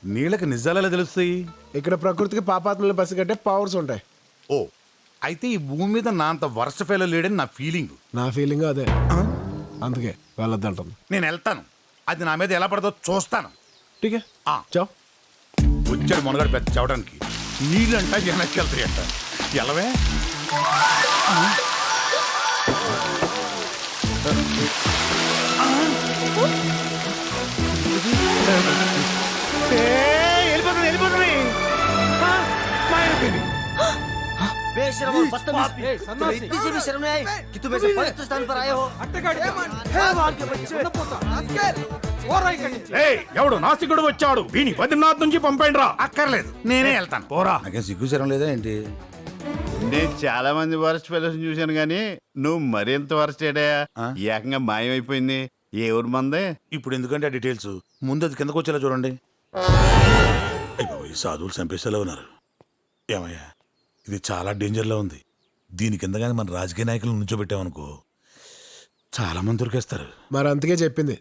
నీళ్ళకి నిజాలు ఎలా తెలుస్తాయి? ఇక్కడ ప్రకృతికి పాపాత్మలు పసిగట్టే పవర్స్ ఉంటాయి. ఓ అయితే ఈ భూమి మీద నా అంత వర్ష ఫెయిల్ లేడని నా ఫీలింగ్. నా ఫీలింగ్ అదే, అందుకే వెళ్ళొద్దంటాను. నేను వెళ్తాను, అది నా మీద ఎలా పడదో చూస్తాను. ఠీకే ఆ. చావ్. వచ్చాడు మునగాడు పెద్ద చవడానికి. నీళ్ళంట వెనక్కి వెళ్తాయంట. ఎలవే बेशरम और बदतमीज, तुम्हें इतनी सी भी शर्म नहीं आई कि तुम ऐसे पवित्र स्थान पर आए हो? ఎవడు నాసికుడు వచ్చాడు, వీని బద్రీనాథ్ నుంచి పంపండి రా. అక్కర్లేదు, నేనే వెళ్తాను. పోరా. నాకేం సిగ్గుచరం లేదా ఏంటి? నేను చాలా మంది వరస్ట్ ఫెలోస్ చూశాను గానీ నువ్వు మరింత వరస్ట్ ఏడయా. ఆ? ఏకంగా మాయమైపోయింది. ఏ ఊరు మందే? ఇప్పుడు ఎందుకంటే ఆ డీటెయిల్స్ ముందు అది కిందకు వచ్చేలా చూడండి. ఈ సాధువులు చంపేసేలా ఉన్నారు. ఏమయ్యా, ఇది చాలా డేంజర్లో ఉంది. దీని కింద కానీ మన రాజకీయ నాయకులను నుంచోబెట్టామనుకో చాలా మంది దొరికేస్తారు. మరి అందుకే చెప్పింది